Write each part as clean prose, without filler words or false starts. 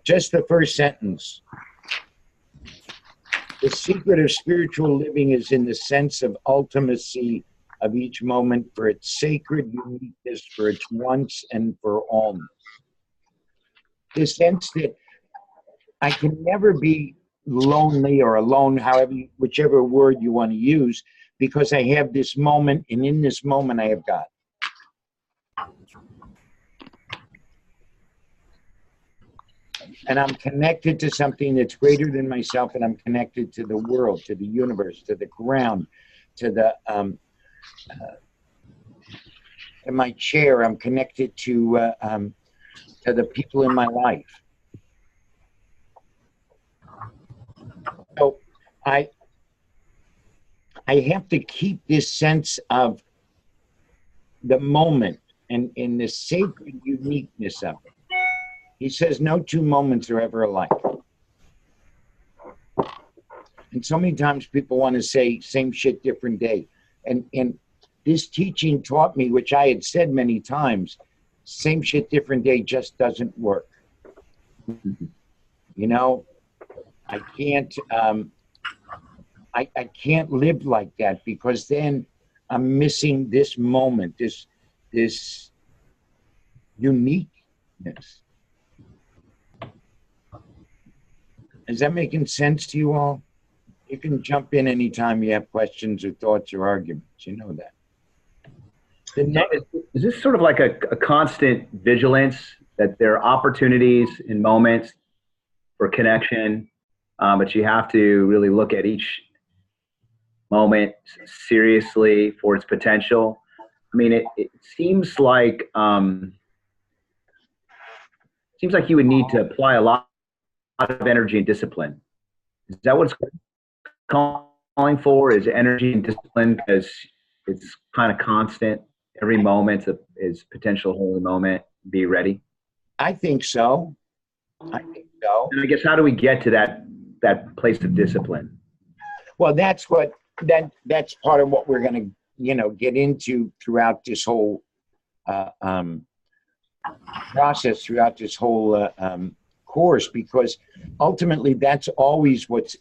Just the first sentence. The secret of spiritual living is in the sense of ultimacy of each moment for its sacred uniqueness, for its once and for allness. The sense that I can never be lonely or alone, whichever word you want to use, because I have this moment, and in this moment I have God. And I'm connected to something that's greater than myself, and I'm connected to the world, to the universe, to the ground, to the in my chair. I'm connected to the people in my life. So I have to keep this sense of the moment and in the sacred uniqueness of it. He says no two moments are ever alike. And so many times people want to say same shit, different day. And this teaching taught me, which I had said many times, same shit, different day just doesn't work. You know, I can't live like that, because then I'm missing this moment, this uniqueness. Is that making sense to you all? You can jump in anytime you have questions or thoughts or arguments. You know that. Is this sort of like a constant vigilance that there are opportunities and moments for connection, but you have to really look at each moment seriously for its potential? I mean, it seems like you would need to apply a lot of energy and discipline. Is that what it's calling for? Is energy and discipline, because it's kind of constant? Every moment is potential holy moment. Be ready. I think so. And I guess, how do we get to that place of discipline? Well, that's part of what we're going to get into throughout this whole process, throughout this whole course, because ultimately that's always what's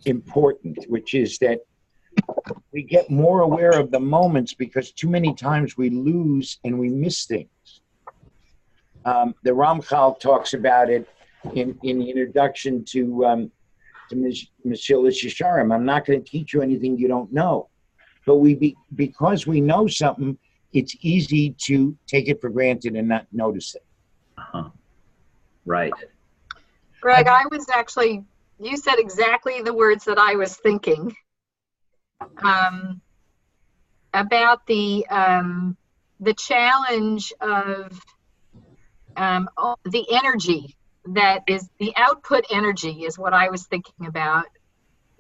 important, which is that we get more aware of the moments, because too many times we lose and we miss things. The Ramchal talks about it in the introduction to Mesillas Yesharim. I'm not going to teach you anything you don't know, but because we know something, it's easy to take it for granted and not notice it. Right. Greg, you said exactly the words that I was thinking about the challenge of the energy that is the output energy is what I was thinking about,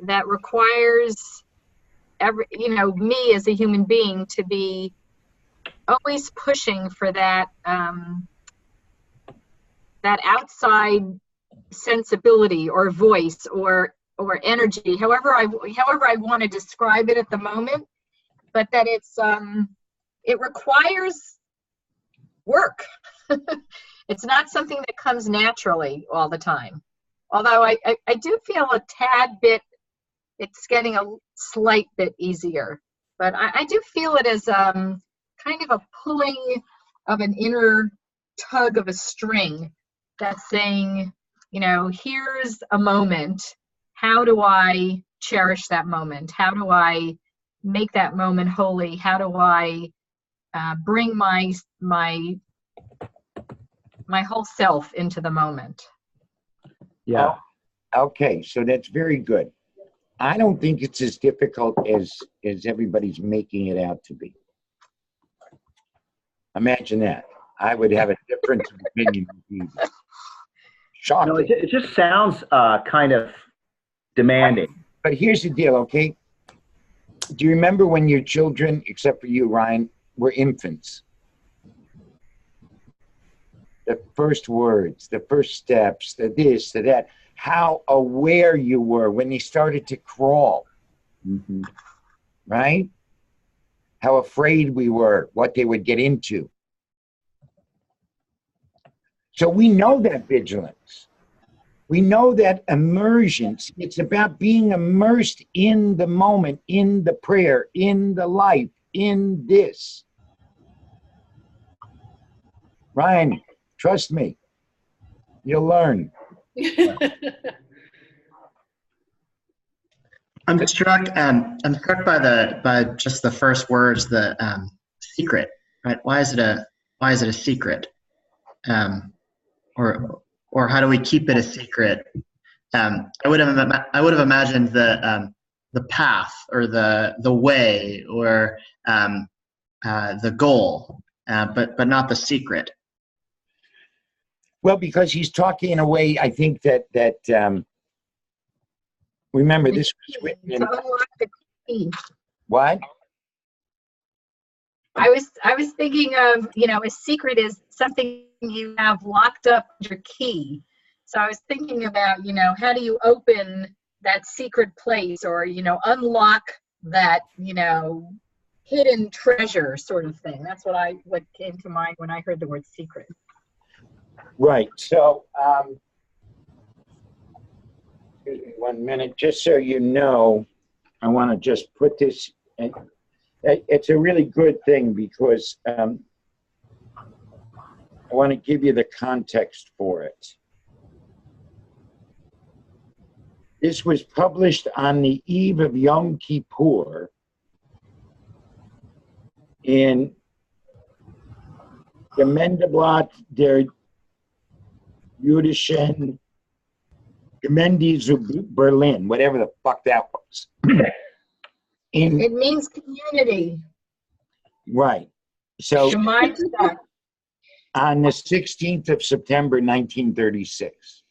that requires me as a human being to be always pushing for that that outside sensibility or voice or energy, however I want to describe it at the moment, but that it requires work. It's not something that comes naturally all the time. Although I do feel a tad bit, it's getting a slight bit easier, but I do feel it as kind of a pulling of an inner tug of a string that's saying, here's a moment. How do I cherish that moment? How do I make that moment holy? How do I bring my whole self into the moment? Yeah. Okay, so that's very good. I don't think it's as difficult as everybody's making it out to be. Imagine that. I would have a different opinion. Shocking. No, it just sounds kind of demanding. But here's the deal, okay? Do you remember when your children, except for you, Ryan, were infants? The first words, the first steps, the this, the that, how aware you were when they started to crawl, right? How afraid we were, what they would get into. So we know that vigilance. We know that immersion. It's about being immersed in the moment, in the prayer, in the life, in this. Ryan, trust me, you'll learn. I'm struck by just the first words, the secret, right? Why is it a secret? Or how do we keep it a secret? I would have imagined the path or the way or the goal, but not the secret. Well, because he's talking in a way, I think that remember this was written in To unlock the key. what? I was thinking of, a secret is something you have locked up with your key. So I was thinking about, how do you open that secret place or, unlock that, hidden treasure sort of thing. That's what came to mind when I heard the word secret. Right. So, 1 minute, just so you know, I want to just put this. It's a really good thing because I want to give you the context for it. This was published on the eve of Yom Kippur in Gemeindeblatt der Jüdischen Gemeinde zu Berlin, whatever the fuck that was. It means community. Right. So Gemeinschaft. on the 16th of September, 1936.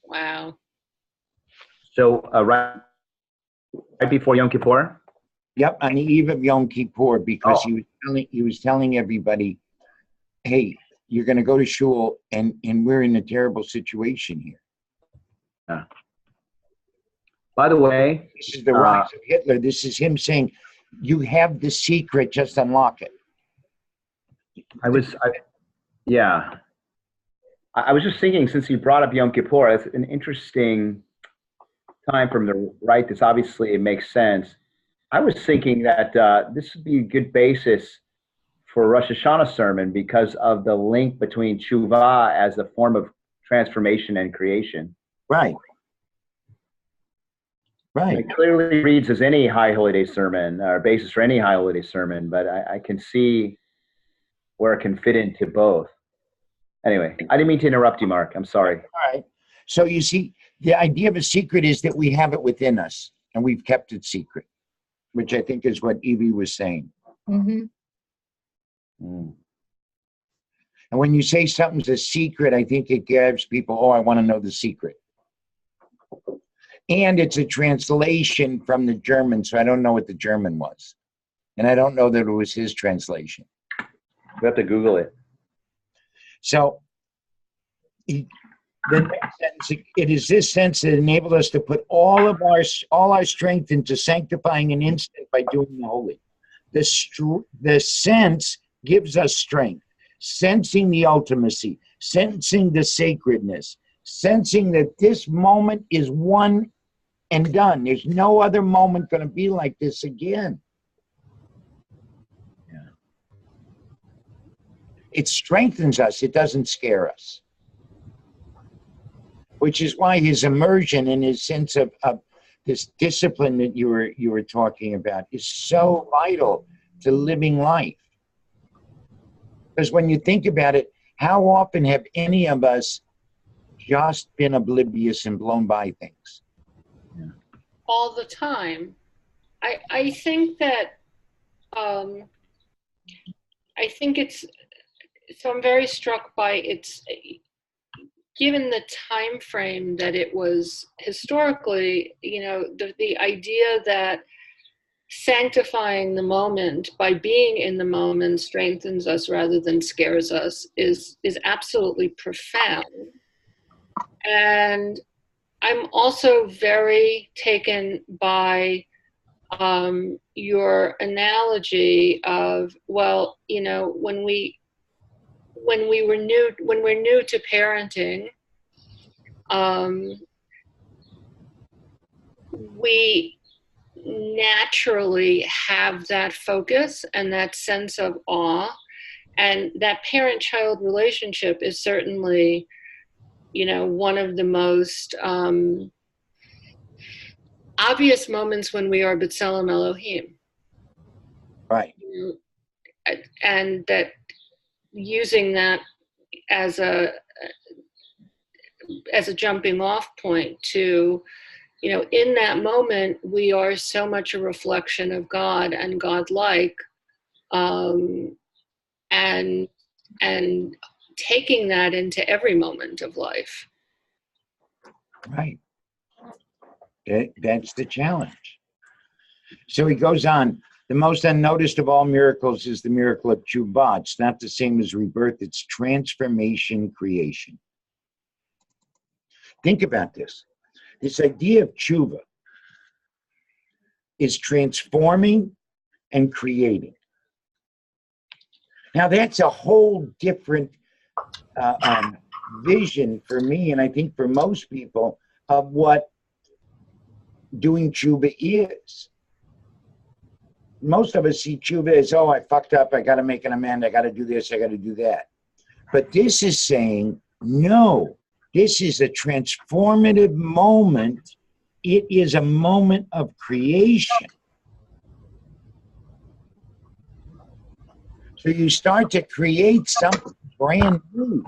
Wow. So right before Yom Kippur? Yep, on the eve of Yom Kippur, because he was telling everybody, hey, you're going to go to shul, and we're in a terrible situation here. Yeah. By the way, This is the rise of Hitler. This is him saying, you have the secret, just unlock it. I was just thinking, since you brought up Yom Kippur, it's an interesting time from the right. This obviously it makes sense. I was thinking that this would be a good basis for a Rosh Hashanah sermon because of the link between tshuva as a form of transformation and creation. Right. Right. It clearly reads as any High Holy Day sermon or basis for any High Holy Day sermon, but I can see where it can fit into both. Anyway, I didn't mean to interrupt you, Mark. I'm sorry. All right. So you see, the idea of a secret is that we have it within us and we've kept it secret, which I think is what Evie was saying. Mm-hmm. Mm. And when you say something's a secret, I think it gives people, oh, I want to know the secret. And it's a translation from the German, so I don't know what the German was. And I don't know that it was his translation. We have to Google it. So the next sentence, it is this sense that enabled us to put all our strength into sanctifying an instant by doing the holy. The sense gives us strength, sensing the ultimacy, sensing the sacredness, sensing that this moment is one and done. There's no other moment going to be like this again. Yeah. It strengthens us. It doesn't scare us. Which is why his immersion and his sense of this discipline that you were talking about is so vital to living life. Because when you think about it, how often have any of us just been oblivious and blown by things? All the time. I think that I think it's so I'm very struck by its given the time frame that it was historically, the idea that sanctifying the moment by being in the moment strengthens us rather than scares us is absolutely profound. And I'm also very taken by your analogy of, when when we're new to parenting, we naturally have that focus and that sense of awe, and that parent-child relationship is certainly, one of the most obvious moments when we are B'Tselem Elohim. Right. And that using that as a jumping off point to, in that moment, we are so much a reflection of God and God-like, and taking that into every moment of life. Right. That's the challenge. So he goes on. The most unnoticed of all miracles is the miracle of tshuva. It's not the same as rebirth. It's transformation, creation. Think about this. This idea of tshuva is transforming and creating. Now, that's a whole different vision for me, and I think for most people, of what doing tshuva is. Most of us see tshuva as, oh, I fucked up, I got to make an amend, I got to do this, I got to do that. But this is saying, no, this is a transformative moment. It is a moment of creation. So you start to create something brand new.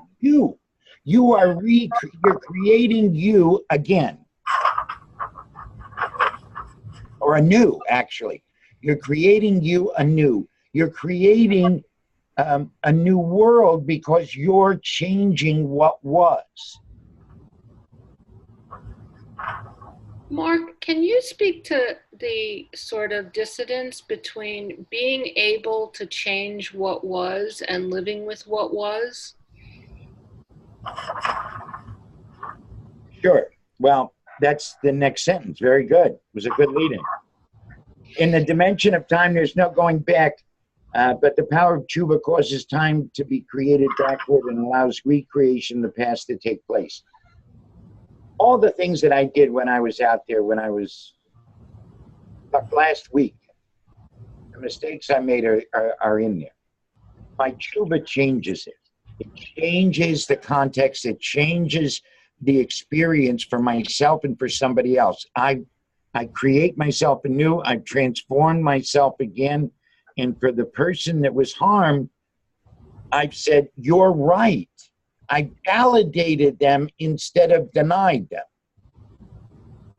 You are you're creating you again. Or anew, actually. You're creating you anew. You're creating a new world because you're changing what was. Mark, can you speak to the sort of dissonance between being able to change what was and living with what was? Sure. Well, that's the next sentence. Very good. It was a good lead-in. In the dimension of time, there's no going back, but the power of tshuva causes time to be created backward and allows recreation of the past to take place. All the things that I did when I was out there, like last week, the mistakes I made are in there. My tshuva changes it. It changes the context. It changes the experience for myself and for somebody else. I create myself anew. I've transformed myself again. And for the person that was harmed, I've said, you're right. I validated them instead of denied them.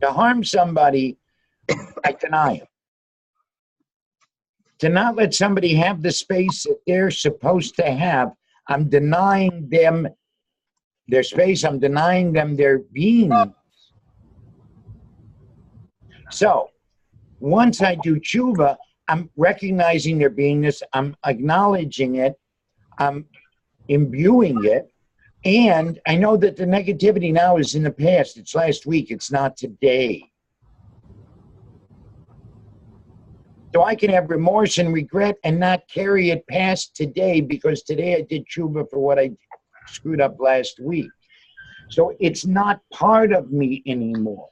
To harm somebody, I deny them. To not let somebody have the space that they're supposed to have, I'm denying them their space. I'm denying them their being. So once I do tshuva, I'm recognizing their beingness. I'm acknowledging it. I'm imbuing it. And I know that the negativity now is in the past. It's last week. It's not today. So I can have remorse and regret and not carry it past today because today I did tshuva for what I screwed up last week. So it's not part of me anymore.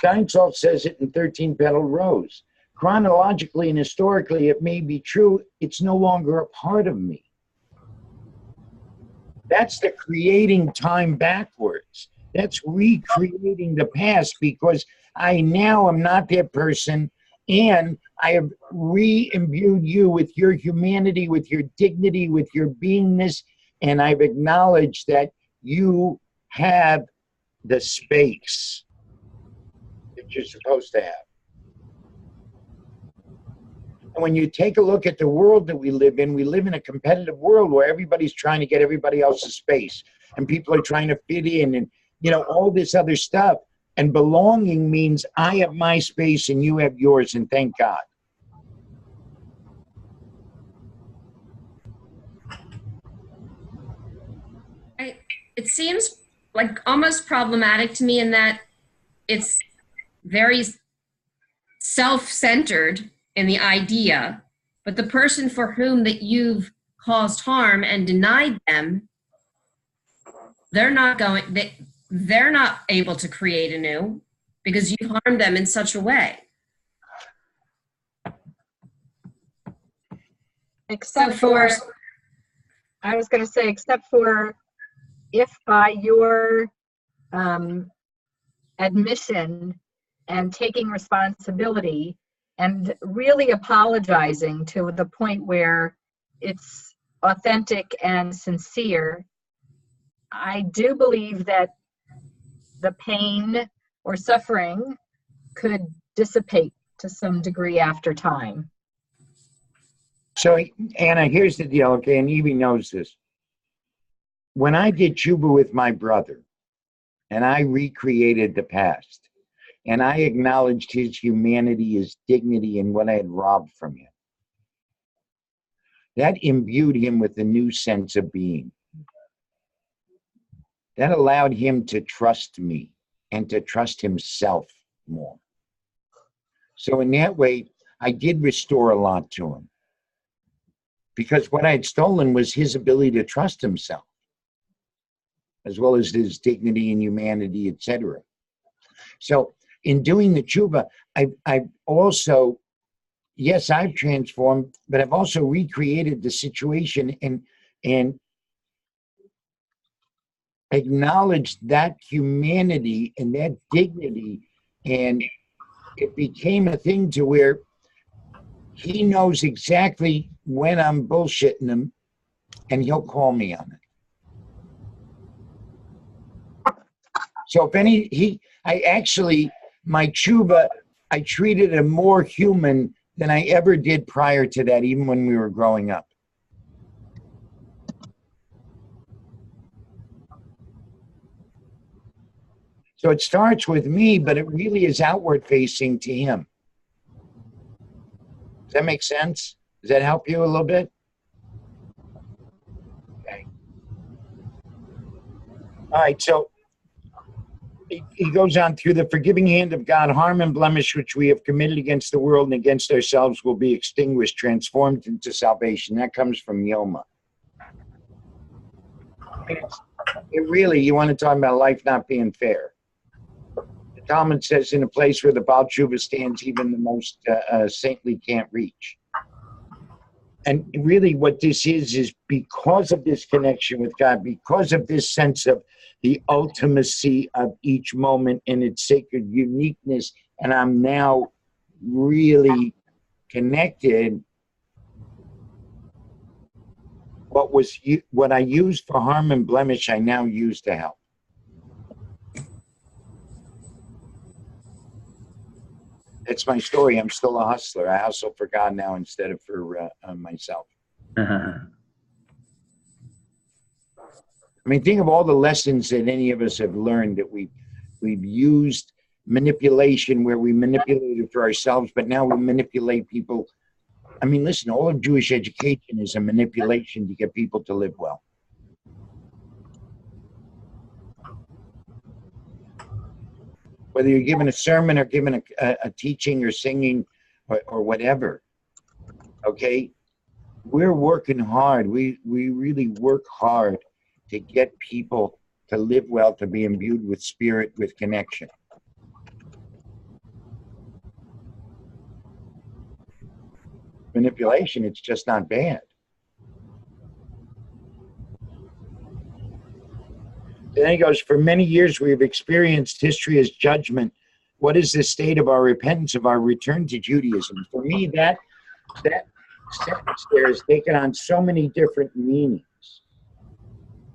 Steinsaltz says it in 13 Petal Rose. Chronologically and historically, it may be true. It's no longer a part of me. That's the creating time backwards. That's recreating the past because I now am not that person, and I have re-imbued you with your humanity, with your dignity, with your beingness, and I've acknowledged that you have the space that you're supposed to have. And when you take a look at the world that we live in a competitive world where everybody's trying to get everybody else's space, and people are trying to fit in, and all this other stuff. And belonging means I have my space and you have yours, and thank God. It seems like almost problematic to me in that it's very self-centered in the idea, but the person for whom that you've caused harm and denied them, they're not able to create anew because you harmed them in such a way. Except for, I was going to say, except for if by your admission and taking responsibility and really apologizing to the point where it's authentic and sincere, I do believe that the pain or suffering could dissipate to some degree after time. So, Anna, here's the deal, okay, and Evie knows this. When I did tshuva with my brother, and I recreated the past, and I acknowledged his humanity, his dignity, and what I had robbed from him, that imbued him with a new sense of being. That allowed him to trust me and to trust himself more. So in that way, I did restore a lot to him. Because what I had stolen was his ability to trust himself, as well as his dignity and humanity, etc. So in doing the tshuva, I've also, yes, I've transformed, but I've also recreated the situation and acknowledged that humanity and that dignity, and it became a thing to where he knows exactly when I'm bullshitting him, and he'll call me on it. So if my tshuva, I treated him more human than I ever did prior to that, even when we were growing up. So it starts with me, but it really is outward facing to him. Does that make sense? Does that help you a little bit? Okay. All right, so he goes on, through the forgiving hand of God, harm and blemish which we have committed against the world and against ourselves will be extinguished, transformed into salvation. That comes from Yoma. It really, you want to talk about life not being fair. The Talmud says, in a place where the Baal Tshuva stands, even the most saintly can't reach. And really what this is because of this connection with God, because of this sense of the ultimacy of each moment and its sacred uniqueness, and I'm now really connected, what I used for harm and blemish, I now use to help. That's my story. I'm still a hustler. I hustle for God now instead of for myself. I mean, think of all the lessons that any of us have learned, that we've used manipulation where we manipulated for ourselves, but now we manipulate people. I mean, listen, all of Jewish education is a manipulation to get people to live well. Whether you're giving a sermon or giving a teaching or singing or whatever, okay? We're working hard. We really work hard to get people to live well, to be imbued with spirit, with connection. Manipulation, it's just not bad. Then he goes, for many years we have experienced history as judgment. What is the state of our repentance, of our return to Judaism? For me, that sentence there is taken on so many different meanings.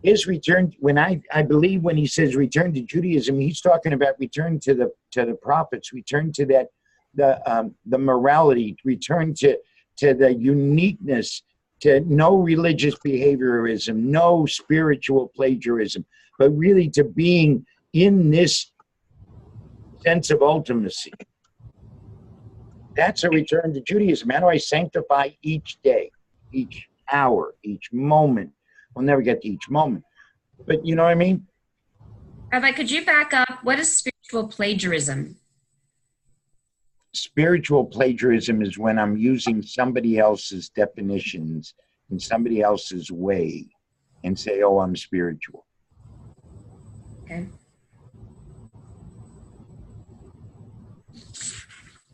His return, when I believe when he says return to Judaism, he's talking about return to the prophets, return to that the morality, return to the uniqueness, to no religious behaviorism, no spiritual plagiarism, but really to being in this sense of ultimacy. That's a return to Judaism. How do I sanctify each day, each hour, each moment? We'll never get to each moment, but you know what I mean? Rabbi, could you back up? What is spiritual plagiarism? spiritual plagiarism is when I'm using somebody else's definitions in somebody else's way and say, oh, I'm spiritual. Okay.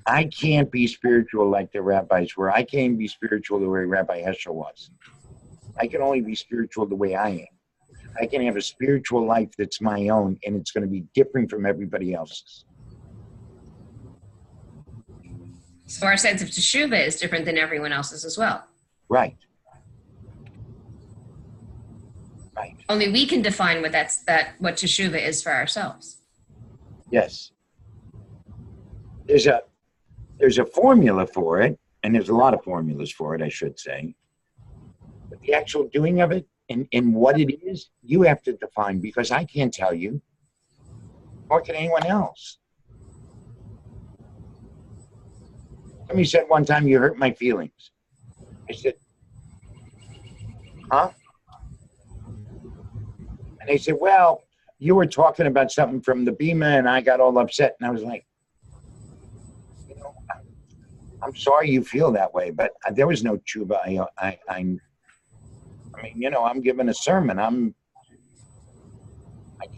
I can't be spiritual like the rabbis were. I can't be spiritual the way Rabbi Heschel was. I can only be spiritual the way I am. I can have a spiritual life that's my own, and it's going to be different from everybody else's. So our sense of teshuva is different than everyone else's as well. Right. Right. Only we can define what what teshuva is for ourselves. Yes. There's a formula for it, and there's a lot of formulas for it, I should say. But the actual doing of it and what it is, you have to define, because I can't tell you, nor can anyone else. Somebody said one time, you hurt my feelings. I said, huh? And they said, well, you were talking about something from the Bima, and I got all upset. And I was like, you know, I'm sorry you feel that way, but there was no tshuva. I mean, you know, I'm giving a sermon. I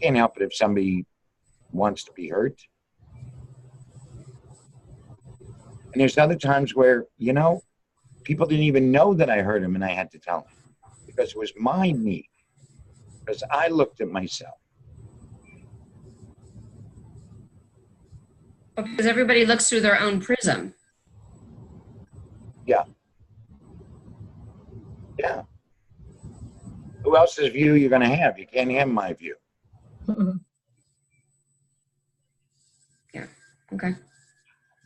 can't help it if somebody wants to be hurt. And there's other times where, you know, people didn't even know that I hurt them, and I had to tell them because it was my need, because I looked at myself. Because everybody looks through their own prism. Yeah. Yeah. Who else's view you're going to have? You can't have my view. Yeah. Okay.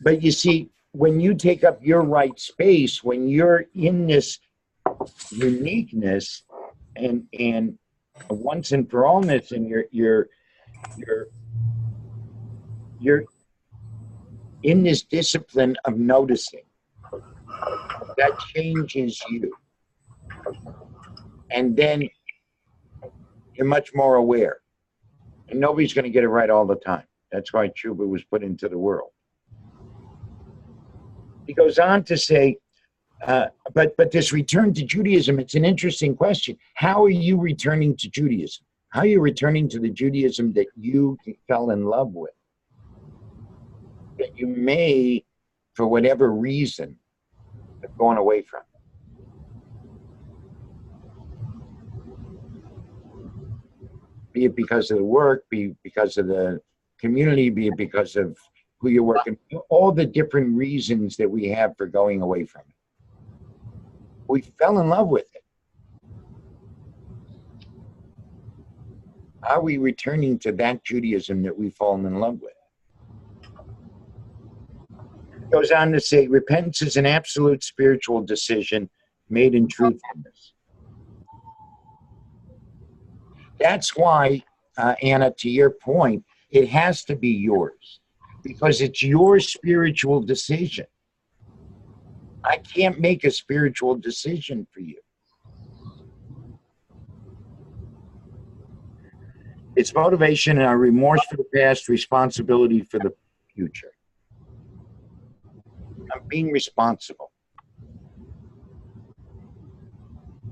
But you see, when you take up your right space, when you're in this uniqueness and once and for allness, and you're in this discipline of noticing, that changes you. And then you're much more aware. And nobody's going to get it right all the time. That's why tshuva was put into the world. He goes on to say, but this return to Judaism, it's an interesting question. How are you returning to Judaism? How are you returning to the Judaism that you fell in love with? That you may, for whatever reason, have gone away from? Be it because of the work, be it because of the community, be it because of who you're working with, all the different reasons that we have for going away from it. We fell in love with it. Are we returning to that Judaism that we've fallen in love with? It goes on to say, repentance is an absolute spiritual decision made in truthfulness. That's why, Anna, to your point, it has to be yours, because it's your spiritual decision. I can't make a spiritual decision for you. It's motivation and our remorse for the past, responsibility for the future. I'm being responsible.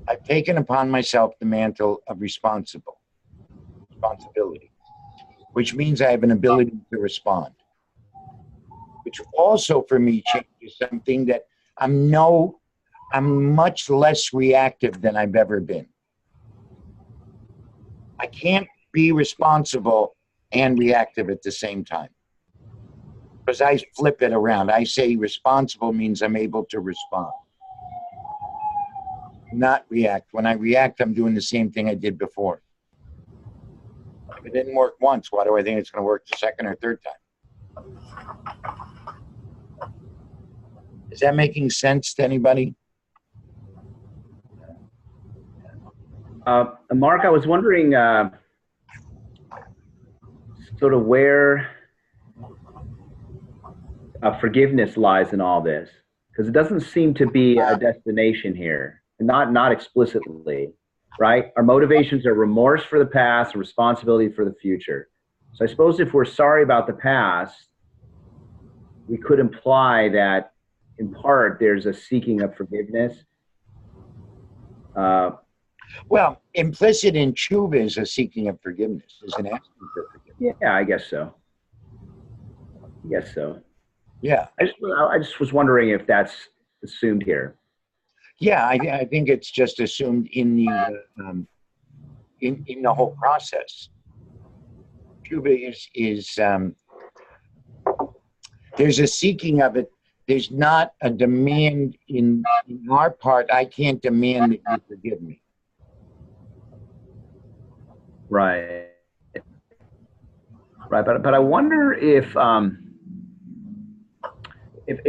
I've taken upon myself the mantle of responsibility, which means I have an ability to respond, which also for me changes something that I'm much less reactive than I've ever been. I can't be responsible and reactive at the same time, because I flip it around. I say responsible means I'm able to respond, not react. When I react, I'm doing the same thing I did before. If it didn't work once, why do I think it's going to work the second or third time? Is that making sense to anybody? Mark, I was wondering sort of where forgiveness lies in all this, because it doesn't seem to be a destination here, not explicitly, right? Our motivations are remorse for the past and responsibility for the future. So I suppose if we're sorry about the past, we could imply that in part there's a seeking of forgiveness. Well, implicit in tshuva is a seeking of forgiveness, is an asking for forgiveness. Yeah, I guess so. Yeah, I just was wondering if that's assumed here. yeah. I think it's just assumed in the whole process. Tshuva is there's a seeking of it. There's not a demand in our part. I can't demand that you forgive me. Right. But I wonder if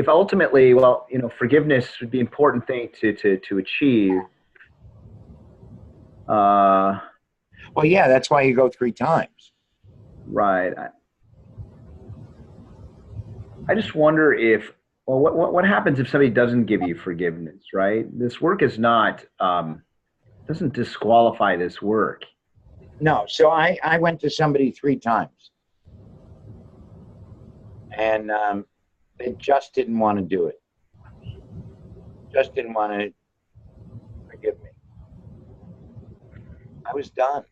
ultimately, well, you know, forgiveness would be an important thing to achieve. Well, yeah, that's why you go 3 times. Right. I just wonder if, well, what happens if somebody doesn't give you forgiveness, right? This work is not, doesn't disqualify this work. No, so I went to somebody 3 times. And they just didn't want to do it. Just didn't want to forgive me. I was done.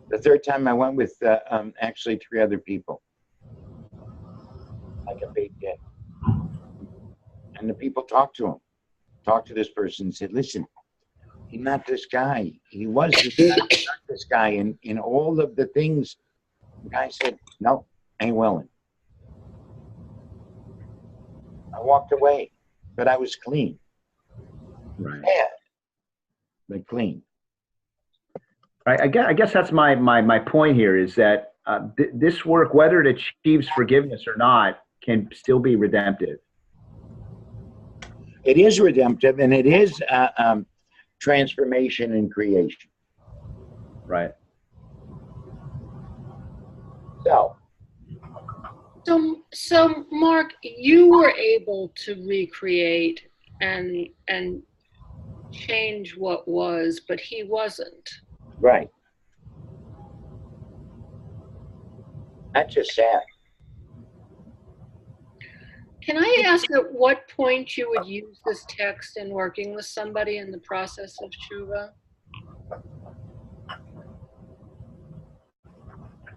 The 3rd time I went with actually 3 other people. Like a big day. And the people talked to him. Talked to this person and said, listen, he's not this guy. He was this guy, not this guy. And in all of the things, the guy said, no, ain't willing. I walked away, but I was clean. Right. Bad, but clean. Right. I guess that's my point here is that this work, whether it achieves forgiveness or not, can still be redemptive. It is redemptive, and it is transformation and creation. Right. So Mark, you were able to recreate and change what was, but he wasn't. Right. That's just sad. Can I ask at what point you would use this text in working with somebody in the process of tshuva?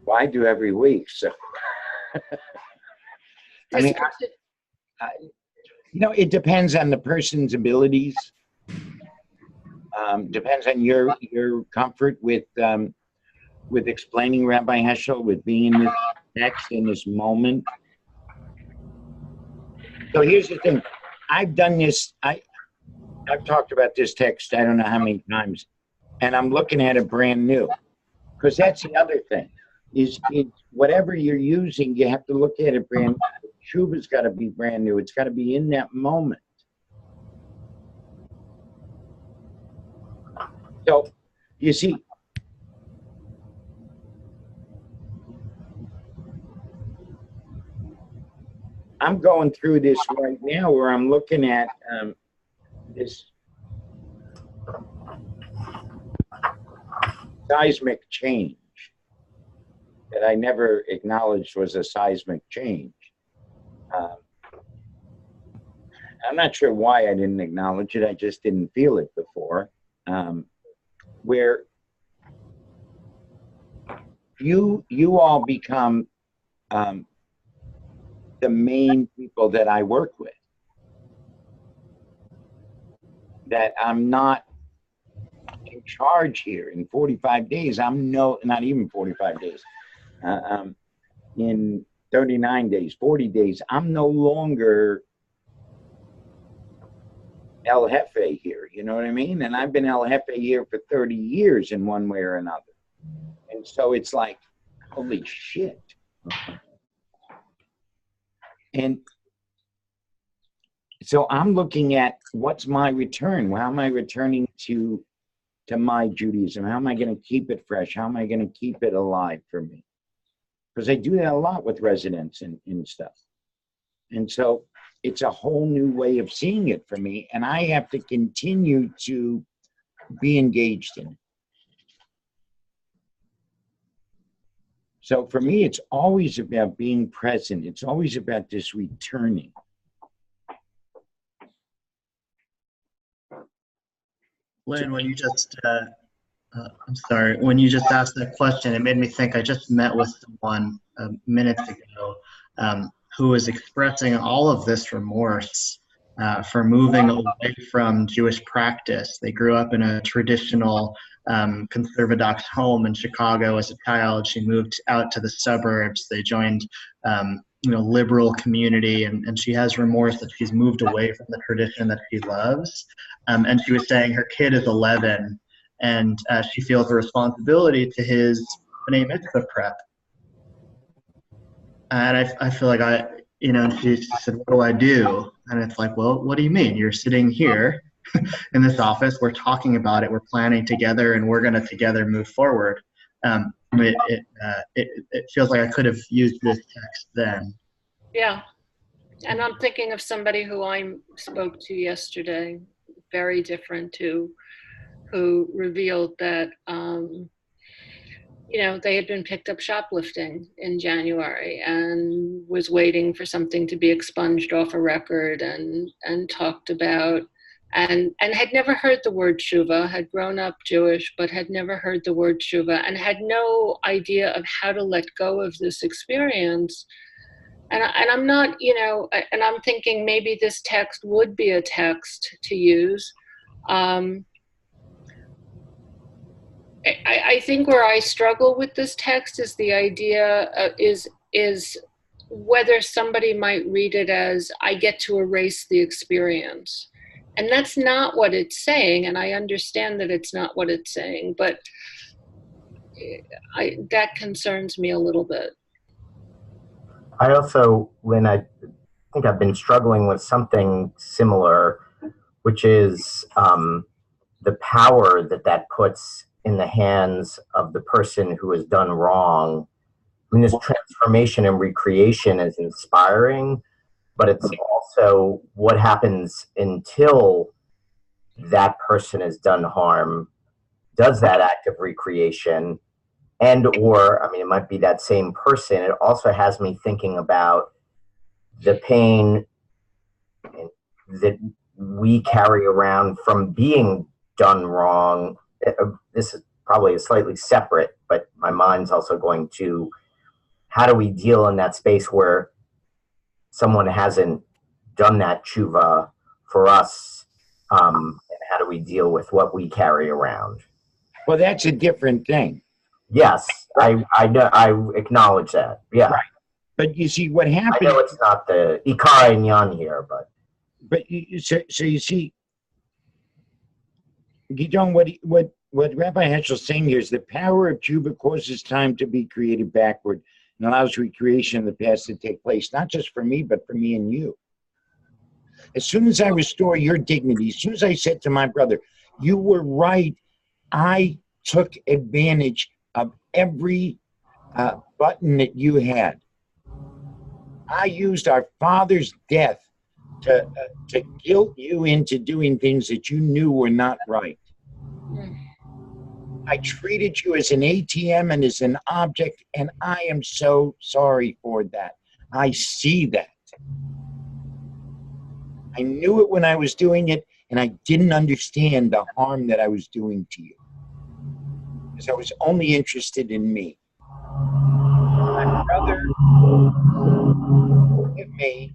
Well, I do every week, so. I mean, it depends on the person's abilities. Depends on your comfort with explaining Rabbi Heschel, with being in this text in this moment. So here's the thing. I've done this. I've talked about this text I don't know how many times, and I'm looking at it brand new, because that's the other thing. Is whatever you're using, you have to look at it brand new. Tshuva's got to be brand new. It's got to be in that moment. So, you see, I'm going through this right now where I'm looking at this seismic change that I never acknowledged was a seismic change. I'm not sure why I didn't acknowledge it. I just didn't feel it before. Where you all become the main people that I work with. That I'm not in charge here in 45 days. Not even 45 days. In 39 days, 40 days, I'm no longer El Jefe here, you know what I mean? And I've been El Jefe here for 30 years in one way or another. And so it's like, holy shit. And so I'm looking at what's my return? How am I returning to my Judaism? How am I going to keep it fresh? How am I going to keep it alive for me? Because I do that a lot with residents and stuff. And so it's a whole new way of seeing it for me. And I have to continue to be engaged in it. So for me, it's always about being present. It's always about this returning. Lynn, when you just, I'm sorry, when you just asked that question, it made me think I just met with someone minutes ago who was expressing all of this remorse for moving away from Jewish practice. They grew up in a traditional conservadox home in Chicago as a child. She moved out to the suburbs. They joined liberal community, and she has remorse that she's moved away from the tradition that she loves. And she was saying her kid is 11, and she feels a responsibility to his B'nai Mitzvah prep. And I feel like and she said, what do I do? And it's like, well, what do you mean? You're sitting here in this office, we're talking about it, we're planning together, and we're going to together move forward. It feels like I could have used this text then. Yeah. And I'm thinking of somebody who I spoke to yesterday, very different, who revealed that, they had been picked up shoplifting in January and was waiting for something to be expunged off a record, and talked about, and had never heard the word tshuva, had grown up Jewish, but had never heard the word tshuva, and had no idea of how to let go of this experience. And I'm not, and I'm thinking maybe this text would be a text to use. I think where I struggle with this text is the idea is whether somebody might read it as, I get to erase the experience. And that's not what it's saying, and I understand that it's not what it's saying, but that concerns me a little bit. I also, Lynn, I think I've been struggling with something similar, which is the power that puts in the hands of the person who has done wrong. I mean, this transformation and recreation is inspiring, but it's also what happens until that person has done harm, does that act of recreation, or, it might be that same person. It also has me thinking about the pain that we carry around from being done wrong. This is probably slightly separate, but my mind's also going to, how do we deal in that space where someone hasn't done that tshuva for us, and how do we deal with what we carry around? Well, that's a different thing. Yes, I acknowledge that. Yeah. Right. But you see what happened. I know it's not the Ikar and Yan here, but so you see, Gidon, what Rabbi Heschel's saying here is the power of tshuva causes time to be created backward and allows recreation of the past to take place, not just for me, but for me and you. As soon as I restore your dignity, as soon as I said to my brother, you were right, I took advantage of every button that you had. I used our father's death to guilt you into doing things that you knew were not right. I treated you as an ATM and as an object, and I am so sorry for that. I see that. I knew it when I was doing it, and I didn't understand the harm that I was doing to you, because I was only interested in me. My brother looked at me,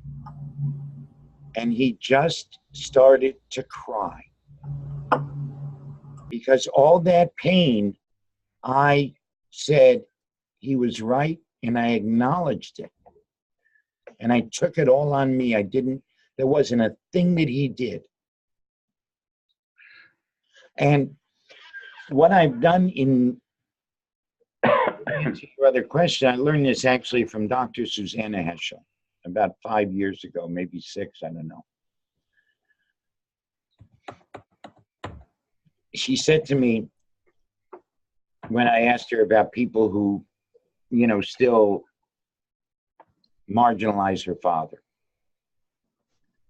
and he just started to cry. Because all that pain, I said he was right, and I acknowledged it. And I took it all on me. There wasn't a thing that he did. And what I've done in answer your other question, I learned this actually from Dr. Susanna Heschel about 5 years ago, maybe 6, I don't know. She said to me, when I asked her about people who, still marginalize her father,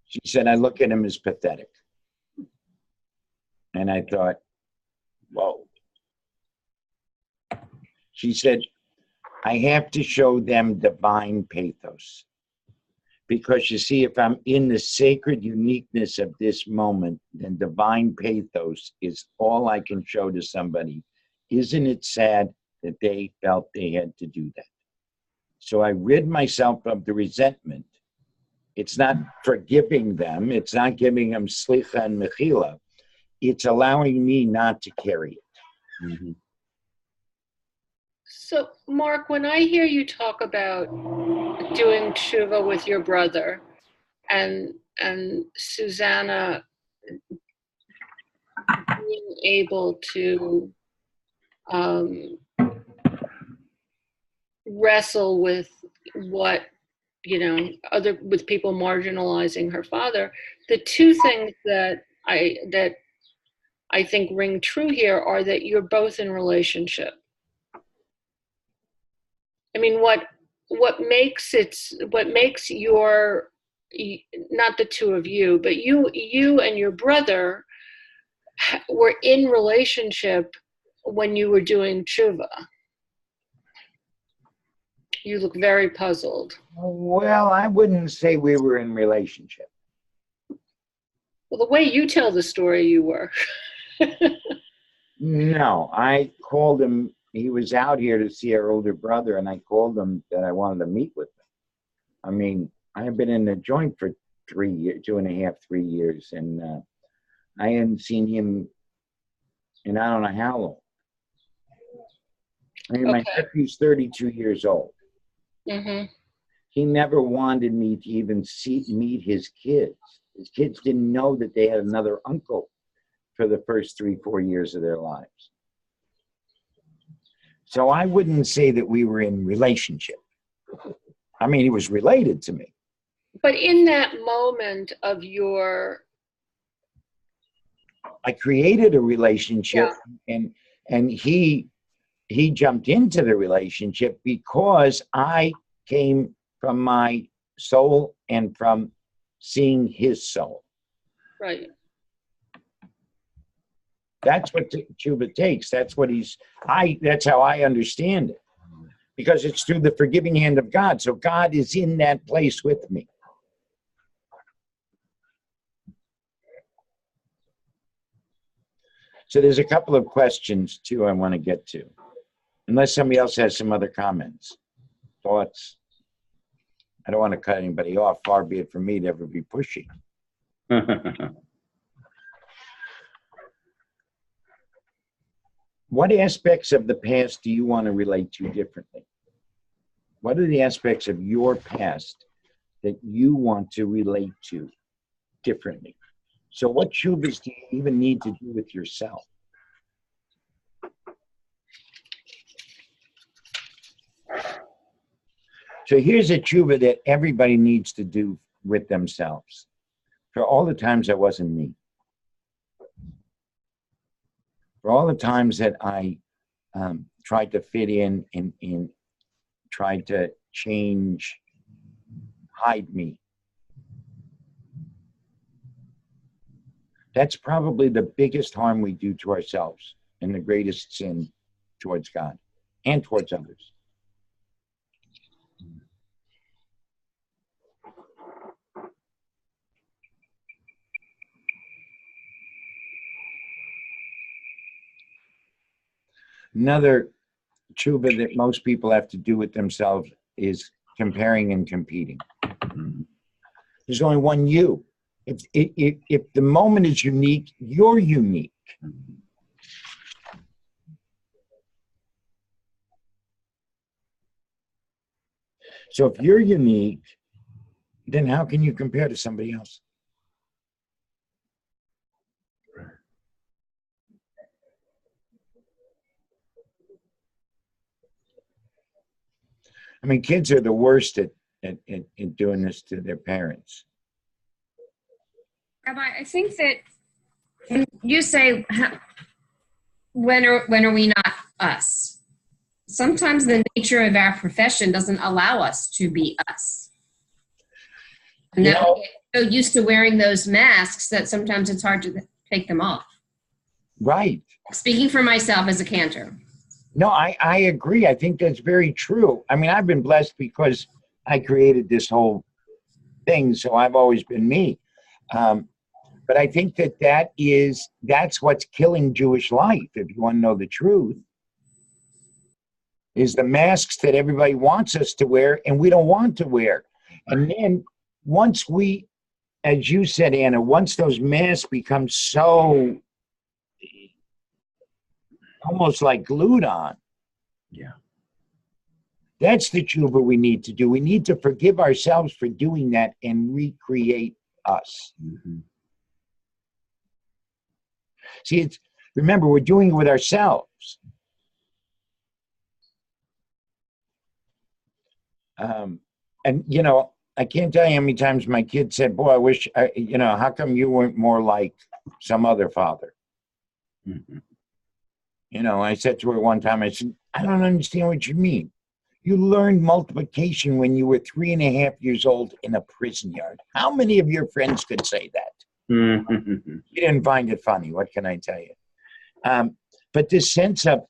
she said, I look at him as pathetic. And I thought, whoa. She said, I have to show them divine pathos. Because you see, if I'm in the sacred uniqueness of this moment, then divine pathos is all I can show to somebody. Isn't it sad that they felt they had to do that? So I rid myself of the resentment. It's not forgiving them. It's not giving them slicha and mechila. It's allowing me not to carry it. Mm-hmm. So, Mark, when I hear you talk about doing tshuva with your brother and Susanna being able to wrestle with what, with people marginalizing her father, the two things that I think ring true here are that you're both in relationship. I mean, what makes your, not the two of you, but you and your brother were in relationship when you were doing tshuva. You look very puzzled. Well, I wouldn't say we were in relationship. Well, the way you tell the story, you were. No, I called him. He was out here to see our older brother, and I called him that I wanted to meet with him. I mean, I have been in the joint for 3 years, 2.5, 3 years, and I hadn't seen him in I don't know how long. I mean, my nephew's 32 years old. Mm-hmm. He never wanted me to even meet his kids. His kids didn't know that they had another uncle for the first 3-4 years of their lives. So I wouldn't say that we were in relationship. I mean, he was related to me. But in that moment of I created a relationship, and he jumped into the relationship because I came from my soul and from seeing his soul. Right. That's what tshuva takes. That's how I understand it. Because it's through the forgiving hand of God. So God is in that place with me. So there's a couple of questions too I want to get to. Unless somebody else has some other comments, thoughts. I don't want to cut anybody off. Far be it from me to ever be pushy. What aspects of the past do you want to relate to differently? What are the aspects of your past that you want to relate to differently? So what tshuvas do you even need to do with yourself? So here's a tshuva that everybody needs to do with themselves. For all the times I wasn't me. For all the times that I tried to fit in and tried to change, hide me. That's probably the biggest harm we do to ourselves and the greatest sin towards God and towards others. Another tshuva that most people have to do with themselves is comparing and competing. There's only one you. If the moment is unique, you're unique. So if you're unique, then how can you compare to somebody else? I mean, kids are the worst at doing this to their parents. Rabbi, I think that when you say, when are we not us? Sometimes the nature of our profession doesn't allow us to be us. And that we get so used to wearing those masks that sometimes it's hard to take them off. Right. Speaking for myself as a cantor. No, I agree. I think that's very true. I mean, I've been blessed because I created this whole thing, so I've always been me. But I think that's what's killing Jewish life, if you want to know the truth, is the masks that everybody wants us to wear and we don't want to wear. And then once we, as you said, Anna, once those masks become so almost like glued on, Yeah. that's the tshuva we need to do. We need to forgive ourselves for doing that and recreate us. Mm-hmm. See, remember, we're doing it with ourselves. And, you know, I can't tell you how many times my kid said, boy, I wish, how come you weren't more like some other father? Mm-hmm. You know, I said to her one time, I said, I don't understand what you mean. You learned multiplication when you were 3.5 years old in a prison yard. How many of your friends could say that? Mm-hmm. You didn't find it funny. What can I tell you? But this sense of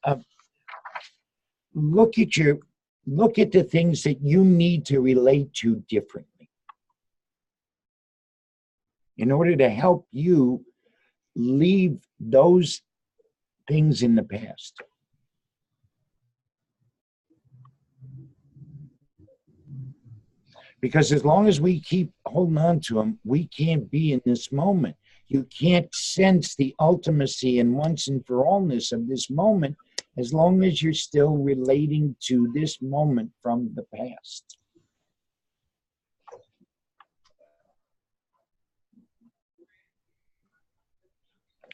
look at the things that you need to relate to differently in order to help you leave those things in the past. Because as long as we keep holding on to them, we can't be in this moment. You can't sense the ultimacy and once and for allness of this moment as long as you're still relating to this moment from the past.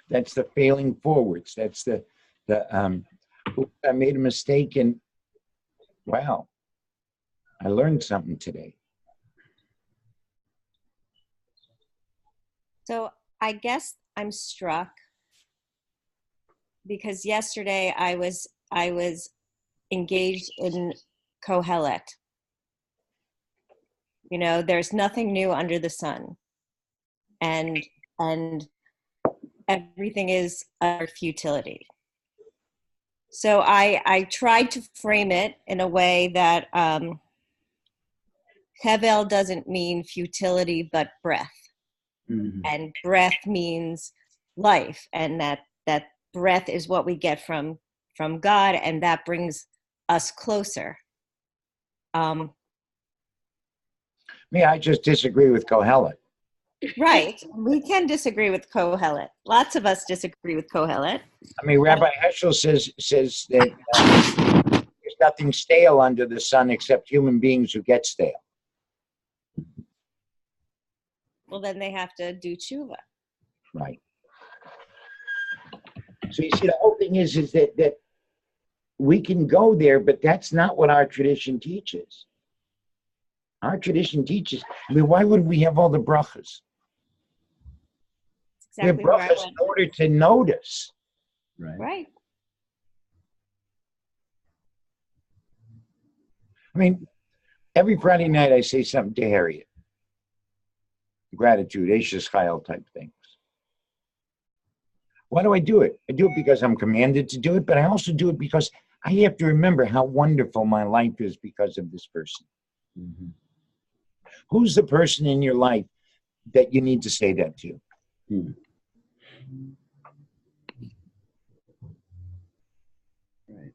That's the failing forwards. That's I made a mistake and wow, I learned something today. So I guess I'm struck because yesterday I was engaged in Kohelet. You know, there's nothing new under the sun, and everything is utter futility. So I tried to frame it in a way that Hevel doesn't mean futility but breath. Mm-hmm. And breath means life, and that breath is what we get from God, and that brings us closer. I just disagree with Kohelet. Right. We can disagree with Kohelet. Lots of us disagree with Kohelet. I mean, Rabbi Heschel says that there's nothing stale under the sun except human beings who get stale. Well, then they have to do tshuva. Right. So you see, the whole thing is that we can go there, but that's not what our tradition teaches. Our tradition teaches, I mean, why would we have all the brachas? Exactly. We have brachas in order to notice. Right. I mean, every Friday night I say something to Harriet. Gratitude, Ashes Chayil type things. Why do I do it? I do it because I'm commanded to do it, but I also do it because I have to remember how wonderful my life is because of this person. Mm-hmm. Who's the person in your life that you need to say that to? Mm-hmm. Right.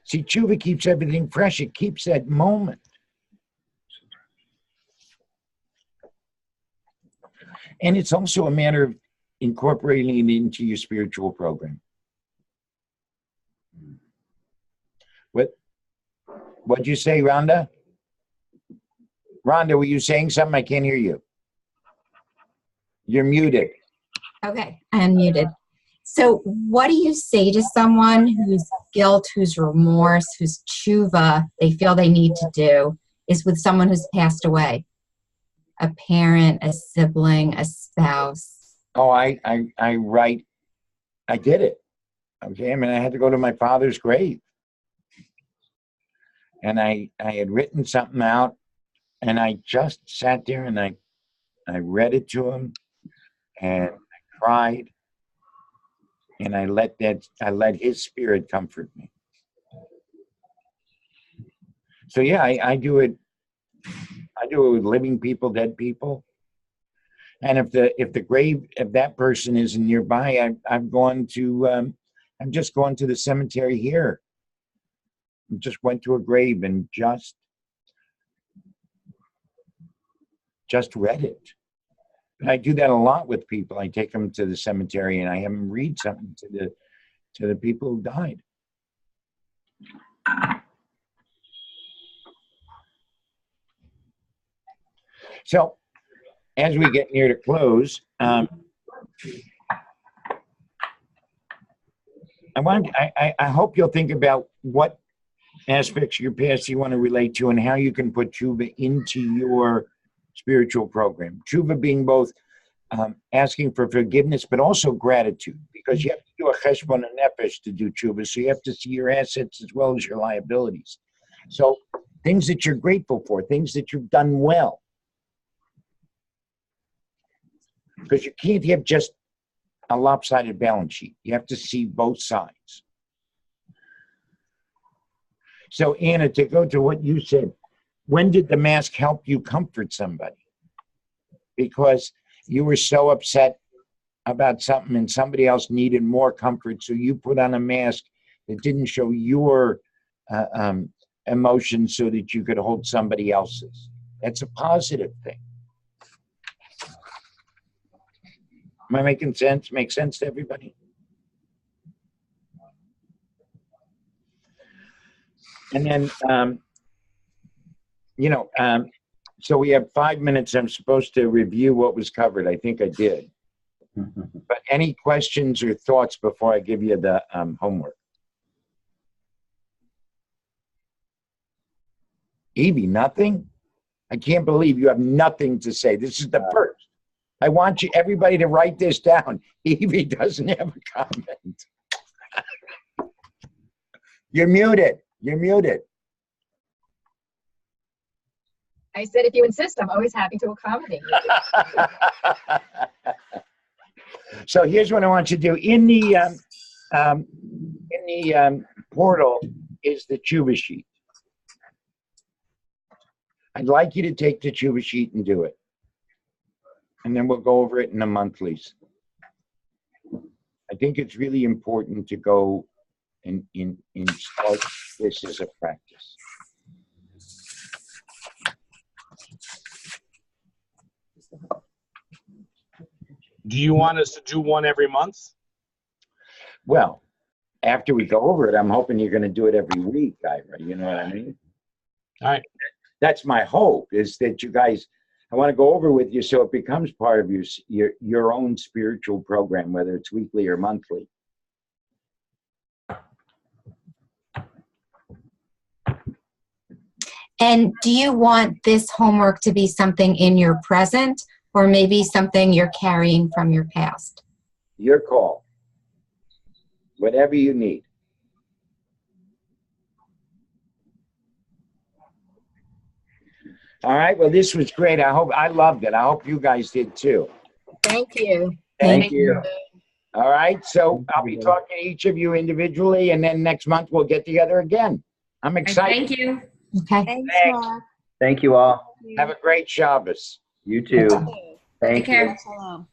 See, tshuva keeps everything fresh. It keeps that moment. And it's also a matter of incorporating it into your spiritual program. What'd you say, Rhonda? Rhonda, were you saying something? I can't hear you. You're muted. Okay, I am muted. So what do you say to someone whose guilt, whose remorse, whose tshuva they feel they need to do is with someone who's passed away? A parent, a sibling, a spouse. Oh, I did it. Okay, I mean, I had to go to my father's grave. And I had written something out, and I just sat there and I read it to him. and I cried, and I let his spirit comfort me. So yeah, I do it. I do it with living people, dead people. And if the grave of that person isn't nearby, I've gone to I'm just going to the cemetery here. Just went to a grave and just read it. And I do that a lot with people. I take them to the cemetery and I have them read something to the people who died. So, as we get near to close, I hope you'll think about what aspects of your past you want to relate to and how you can put tshuva into your spiritual program. Tshuva being both asking for forgiveness, but also gratitude, because you have to do a cheshbon nefesh to do tshuva. So you have to see your assets as well as your liabilities. So things that you're grateful for, things that you've done well. Because you can't have just a lopsided balance sheet. You have to see both sides. So Anna, to go to what you said, when did the mask help you comfort somebody? Because you were so upset about something and somebody else needed more comfort, so you put on a mask that didn't show your emotions so that you could hold somebody else's. That's a positive thing. Am I making sense? Make sense to everybody? And then, so we have 5 minutes. I'm supposed to review what was covered. I think I did. But any questions or thoughts before I give you the homework? Evie, nothing? I can't believe you have nothing to say. This is the first. I want everybody to write this down. Evie doesn't have a comment. You're muted. You're muted. I said, if you insist, I'm always happy to accommodate you. So here's what I want you to do. In the portal is the tshuva sheet. I'd like you to take the tshuva sheet and do it. And then we'll go over it in the monthlies. I think it's really important to go and start this as a practice. Do you want us to do one every month? Well, after we go over it, I'm hoping you're going to do it every week, Ira. You know what I mean? All right. That's my hope, is that you guys, I want to go over with you so it becomes part of your own spiritual program, whether it's weekly or monthly. And do you want this homework to be something in your present, or maybe something you're carrying from your past? Your call. Whatever you need. All right. Well, this was great. I loved it. I hope you guys did too. Thank you. Thank you. All right. So I'll be talking to each of you individually, and then next month we'll get together again. I'm excited. Thank you. Okay. Thanks, Thanks. Mark. Thank you all. Have a great Shabbos. You too. Thank Take care. you. Shalom.